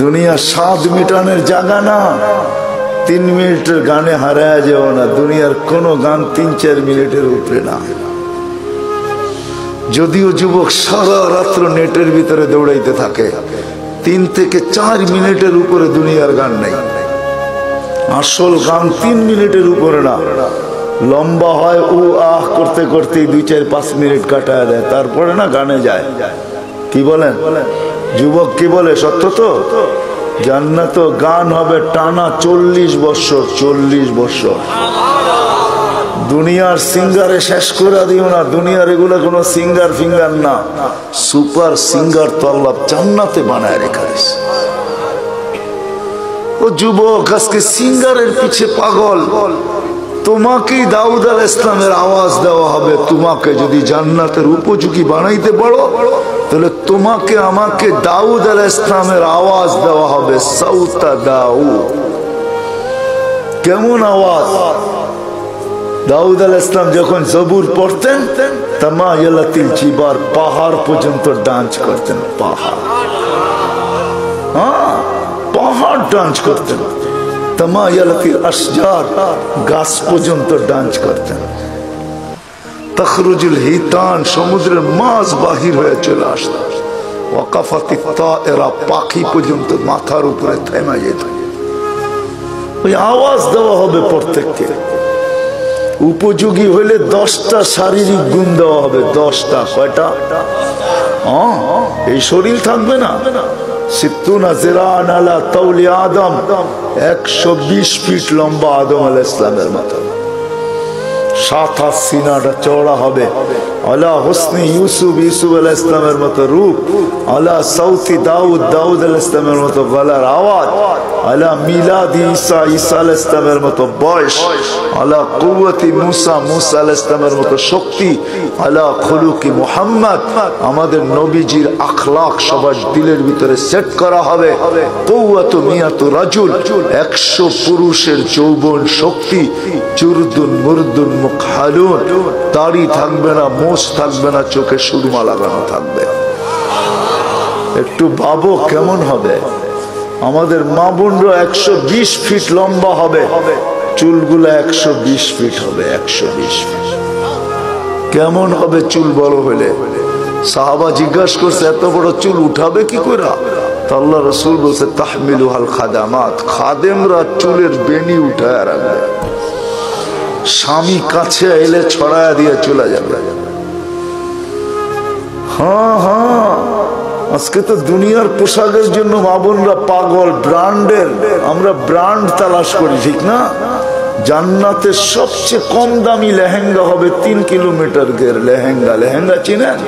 দুনিয়া স্বাদ মিটানের জায়গা না। 3 মিনিটের গানে হারায় যাও না। দুনিয়ার কোন গান 3-4 মিনিটের উপরে না। যদিও যুবক সারা রাত্র নেটের ভিতরে দৌড়াইতে থাকে, 3 থেকে 4 মিনিটের উপরে দুনিয়ার গান নাই। আসল গান 3 মিনিটের উপরে না। লম্বা হয় ও আহ করতে করতে 2-4-5 মিনিট কাটায় দেয়, তারপরে না গানে যায়। কি বলেন যুবক, কি বলে? সত্য তো। জান্নাত গান হবে টানা 40 বছর। 40 বছর। দুনিয়ার সিঙ্গারে শেষ করে দিও না। দুনিয়ার এগুলো কোনো সিঙ্গার ফিঙ্গার না, সুপার সিঙ্গার তো আল্লাহ জান্নাতে বানায় রেখে দিয়েছে। ও যুবক, আজকে সিঙ্গারের পিছে পাগল। তোমাকেই দাউদ আলাইহিস সালামের আওয়াজ দেওয়া হবে। তোমাকে যদি জান্নাতের উপযোগী বানাইতে পারো, তাহলে তোমাকে আমাকে দাউদ আলাইহিস সালামের আওয়াজ দেওয়া হবে। সাউতা দাউদ। কেমন আওয়াজ? দাউদ আলাইহিস সালাম যখন জবুর পড়তেন, তামায়ালাতিল জিবার, পাহাড় পর্যন্ত ডান্স করতেন। পাহাড়, হ্যাঁ, পাহাড় ডান্স করতেন। তামায়ালাতিল আশজার, গাছ পর্যন্ত ডান্স করতেন। তখরুজুল হিতান, সমুদ্রের মাছ বাহির হয়ে চলে আসত। ওয়াকাফাতিত তায়রা, পাখি পর্যন্ত মাথার উপরে থেমে যেত। ওই আওয়াজ দেওয়া হবে প্রত্যেককে। উপযোগী হলে 10টা শারীরিক গুণ দেওয়া হবে। 10টা। কয়টা? এই শরীর থাকবে না। 120 ফিট লম্বা আদম আলাইহিস সালামের মতো। 7 হাত সিনাটা চওড়া হবে। আলা হুসনি ইউসুফ, ইউসুফ আলাইহিস সালামের মতো রূপ। আলা সাউতি দাউদ, দাউদ আলাইহিস সালামের মতো গলার আওয়াজ। আলা মিলাদি ঈসা, ঈসা আলাইহিস সালামের মতো বয়স। আলা কুওয়াতি মুসা, মুসা আলাইহিস সালামের মতো শক্তি। আলা খুলুকি মুহাম্মদ, আমাদের নবীজির আখলাক সবার দিলের ভিতরে সেট করা হবে। কুওয়াতু মিয়াতু রাজুল, 100 পুরুষের যৌবন শক্তি। জুরদুন মুরদুন মুকহালুন, দাড়ি থাকবে না, মোছ থাকবে না, চোখে সুরমা লাগানো থাকবে। একটু ভাবো কেমন হবে। আমাদের মা বোনরা 120 ফিট লম্বা হবে, চুলগুলো 120 ফিট হবে। 120 ফিট কেমন হবে চুল বড় হলে? সাহাবা জিজ্ঞাসা করছে, এত বড় চুল উঠাবে কি করে? আল্লাহ রাসূল বলছে, তাহমিলুহাল খাদামাত, খাদেমরা চুলের বেনি উঠায় রাখবে। স্বামী কাছে এলে ছড়ায় দিয়ে চলে যাবে। হ্যাঁ হ্যাঁ, আজকে তো দুনিয়ার পোশাকের জন্য মা বোনরা পাগল। ব্র্যান্ডের, আমরা ব্র্যান্ড তালাশ করি, ঠিক না? জান্নাতের সবচেয়ে কম দামি লেহেঙ্গা হবে 3 কিলোমিটার ঘের লেহেঙ্গা। লেহেঙ্গা চিনেন?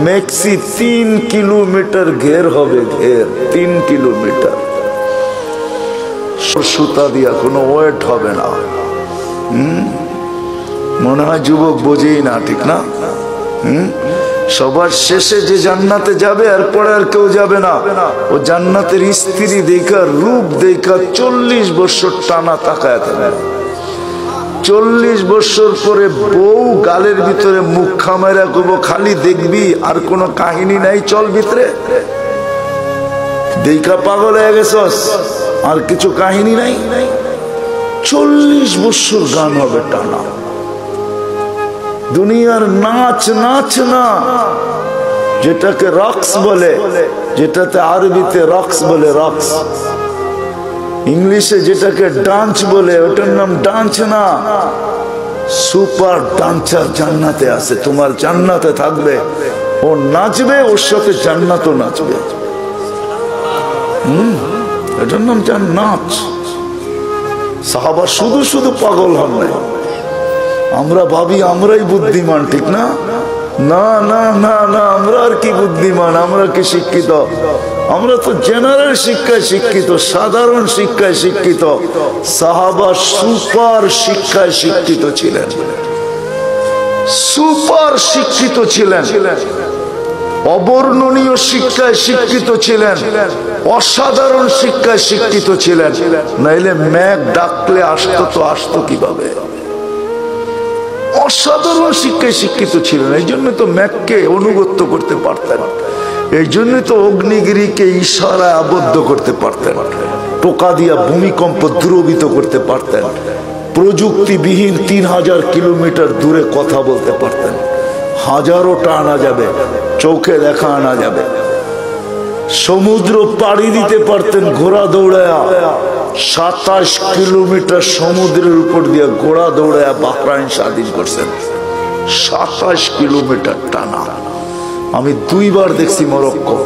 মেক্সি 3 কিলোমিটার ঘের হবে। ঘের 3 কিলোমিটার। সুতা দিয়া কোনো ওয়েট হবে না। মনে হয় যুবক বোঝেই না, ঠিক না? সবার শেষে যে জান্নাতে যাবে, এরপরে আর কেউ যাবে না। ও জান্নাতের স্ত্রী দেখা, রূপ দেখা 40 বছর টানা তাকায় থাকবে। 40 বছর পরে বউ গালের ভিতরে মুখ খামাইরা করবো, খালি দেখবি, আর কোনো কাহিনী নাই। চল ভিতরে দেখা পাগল হয়ে গেছস, আর কিছু কাহিনী নাই। 40 বছর গান হবে টানা। দুনিয়ার নাচ, নাচ না, যেটাকে রক্স বলে, যেটাতে আরবিতে রক্স বলে, রক্স। ইংলিশে যেটাকে ডান্স বলে, ওটার নাম ডান্স না। সুপার ডান্সার জান্নাতে আছে। তোমার জান্নাতে থাকবে, ও নাচবে, ওর সাথে জান্নাতও নাচবে। এটার নাম জান্নাত। সাহাবা শুধু শুধু পাগল হন নাই। আমরা ভাবি আমরাই বুদ্ধিমান, ঠিক না? না না না না, আমরা আর কি বুদ্ধিমান, আমরা কি শিক্ষিত? আমরা তো জেনারেল শিক্ষায় শিক্ষিত, সাধারণ শিক্ষায় শিক্ষিত। সাহাবা সুপার শিক্ষায় শিক্ষিত ছিলেন, সুপার শিক্ষিত ছিলেন, অবর্ণনীয় শিক্ষায় শিক্ষিত ছিলেন, অসাধারণ শিক্ষায় শিক্ষিত ছিলেন। নাইলে মেঘ ডাকলে আসতো তো আসতো কিভাবে? অসাধারণ শিক্ষায় শিক্ষিত ছিলেন, এই জন্য তো মেঘকে অনুগত্য করতে পারতেন। এই জন্যই তো অগ্নিগিরিকে ইশারায় আবদ্ধ করতে পারতেন, টোকা দিয়া ভূমিকম্প দ্রবিত করতে পারতেন, প্রযুক্তিবিহীন 3000 কিলোমিটার দূরে কথা বলতে পারতেন, হাজারোটা আনা যাবে, চোখে দেখা আনা যাবে, সমুদ্র পাড়ি দিতে পারতেন ঘোড়া দৌড়ায়া, 27 কিলোমিটার সমুদ্রের উপর দিয়ে ঘোড়া দৌড়ায়া বাহরাইন স্বাধীন করছেন, 27 কিলোমিটার টানা। আমি 2 বার দেখছি মরক্কো।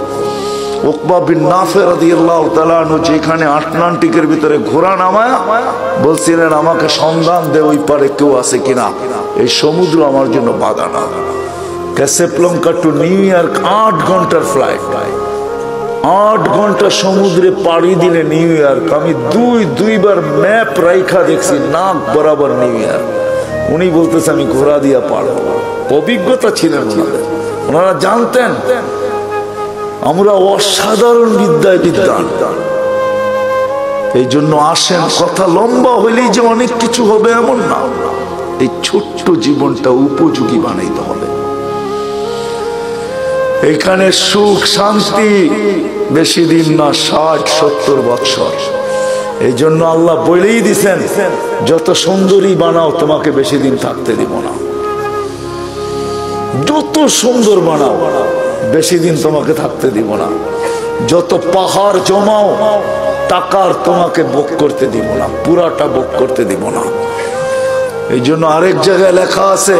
উকবা বিন নাফে রাদিয়াল্লাহু তাআলা আনহু যেখানে আটলান্টিকের ভিতরে ঘোড়া নামায় বলছিলেন আমাকে সন্ধান দে ওই পারে কেউ আছে কিনা, এই সমুদ্র আমার জন্য বাধা না। ক্যাসাব্লাঙ্কা টু নিউ ইয়র্ক 8 ঘন্টার ফ্লাইট, 8 ঘন্টা সমুদ্রে পাড়ি দিলে নিউ ইয়র্ক। আমি দুইবার ম্যাপ রাইখা দেখছি নাক বরাবর নিউ ইয়র্ক। উনি বলতেছে আমি ঘোড়া দিয়া পারবো। অভিজ্ঞতা ছিলেন ওনাদের, ওনারা জানতেন আমরা অসাধারণ বিদ্যায় বিদ্যান। এই জন্য আসেন, কথা লম্বা হইলেই যে অনেক কিছু হবে এমন না, এই ছোট্ট জীবনটা উপযোগী বানাইতে হবে। এখানে সুখ শান্তি বেশি দিন না, 60-70 বছর। এই জন্য আল্লাহ বলেই দিছেন যত সুন্দরী বানাও তোমাকে বেশি দিন থাকতে দিব না, যত সুন্দর বানাও বেশি দিন তোমাকে থাকতে দিব না, যত পাহাড় জমাও টাকার তোমাকে ভোগ করতে দিব না, পুরাটা ভোগ করতে দিব না। এই জন্য আরেক জায়গায় লেখা আছে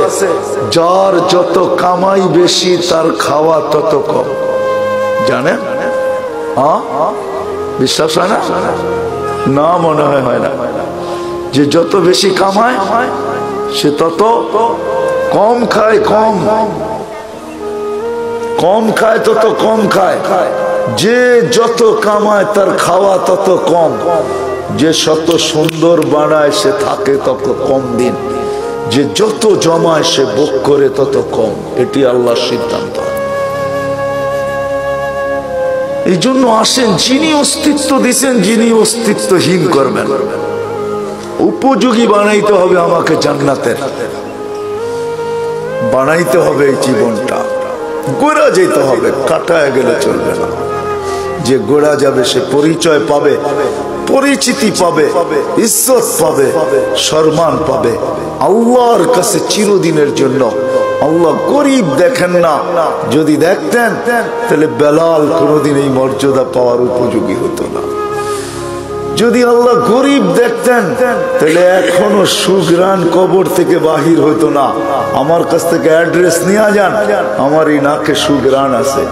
যার যত কামাই বেশি তার খাওয়া তত কম। জানেন? বিশ্বাস হয় না? না, মনে হয় না। যে যত বেশি কামায় সে তত কম খায়, কম খায় তত কম খায়। যে যত কামায় তার খাওয়া তত কম। যে শত সুন্দর বানায় সে থাকে তত কম দিন, যে যত জমায় সে ভোগ করে তত কম। এটি আল্লাহর সিদ্ধান্ত। এই জন্য আসেন, যিনি অস্তিত্ব দিচ্ছেন যিনি অস্তিত্বহীন করবেন, উপযোগী বানাইতে হবে আমাকে জান্নাতের, বানাইতে হবে এই জীবনটা। গোড়া যেতে হবে, কাটায় গেলে চলবে না। যে গোড়া যাবে সে পরিচয় পাবে, পরিচিতি পাবে, ইজ্জত পাবে, সম্মান পাবে আল্লাহর কাছে চিরদিনের জন্য। আল্লাহ গরিব দেখেন না, যদি দেখতেন তাহলে বেলাল কোনোদিন এই মর্যাদা পাওয়ার উপযোগী হতো না। যদি আল্লাহ গরিব দেখতেন তাহলে এখনো সুগ্রাণ কবর থেকে বাহির হতো না। আমার কাছ থেকে অ্যাড্রেস নিয়ে যান, আমার এই নাকে সুগ্রাণ আছে,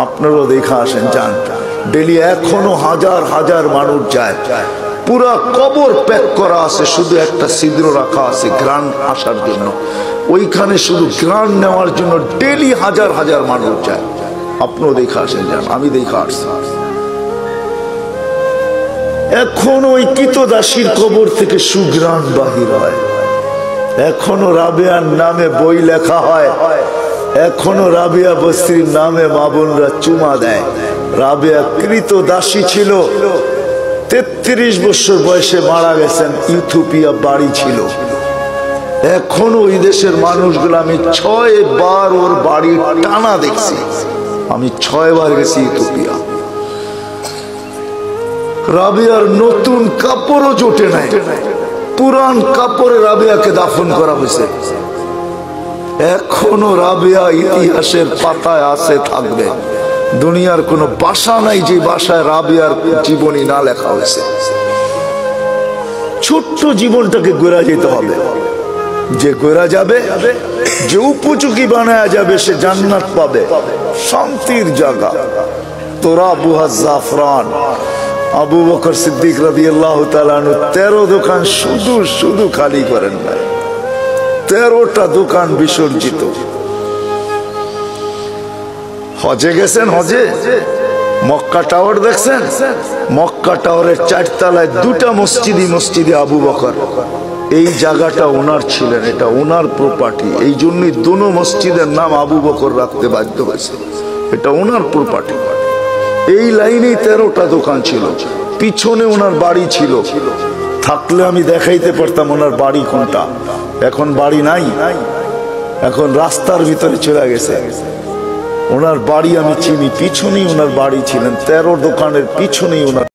আপনারাও দেখা আসেন, যান। ডেলি এখনো হাজার হাজার মানুষ যায়, পুরা কবর প্যাক করা আছে, শুধু একটা ছিদ্র রাখা আছে গ্রাণ আসার জন্য। ওইখানে শুধু গ্রাণ নেওয়ার জন্য ডেলি হাজার হাজার মানুষ যায়। আপনিও দেখা আসেন, যান, আমি দেখা আসছি। এখন ওই কিতদাসীর কবর থেকে সুগ্রাণ বাহির হয়, এখনো রাবেয়ার নামে বই লেখা হয়, এখনো রাবেয়া বস্তির নামে মা বোনরা চুমা দেয়। রাবেয়া কৃতদাসী ছিল, 33 বছর বয়সে মারা গেছেন, ইথিওপিয়া বাড়ি ছিল। এখনো ওই দেশের মানুষগুলো, আমি 6 বার ওর বাড়ি টানা দেখছি, আমি 6 বার গেছি ইথিওপিয়া। রাবেয়ার নতুন কাপড়ও জোটে নাই, পুরান কাপড়ে রাবেয়াকে দাফন করা হয়েছে। এখনো রাবেয়া ইতিহাসের পাতায় আছে, থাকবে। দুনিয়ার কোনো ভাষা নাই যে ভাষায় রাবেয়ার জীবনী না লেখা হয়েছে। ছোট্ট জীবনটাকে গড়া যেতে হবে, যে গড়া যাবে, যে উপযোগী বানায়া যাবে সে জান্নাত পাবে, শান্তির জায়গা। তোরাবুহা জাফরান। আবু বকর সিদ্দিক রাদিয়াল্লাহু তাআলা আনহু 13 দোকান শুধু খালি করেন না, 13টা দোকান বিসর্জিত। হজে গেছেন, হজে মক্কা টাওয়ার দেখছেন? মক্কা টাওয়ারের 4 তলায় 2টা মসজিদে আবু বকর, এই জায়গাটা ওনার ছিলেন, এটা ওনার প্রপার্টি। এই জন্যই দোনো মসজিদের নাম আবু বকর রাখতে বাধ্য হয়েছে, এটা ওনার প্রপার্টি। এই লাইনেই 13টা দোকান ছিল, পিছনে ওনার বাড়ি ছিল। থাকলে আমি দেখাইতে পারতাম ওনার বাড়ি কোনটা। এখন বাড়ি নাই, এখন রাস্তার ভিতরে চলে গেছে। ওনার বাড়ি আমি চিনি, পিছনেই ওনার বাড়ি ছিলেন, 13 দোকানের পিছনেই ওনার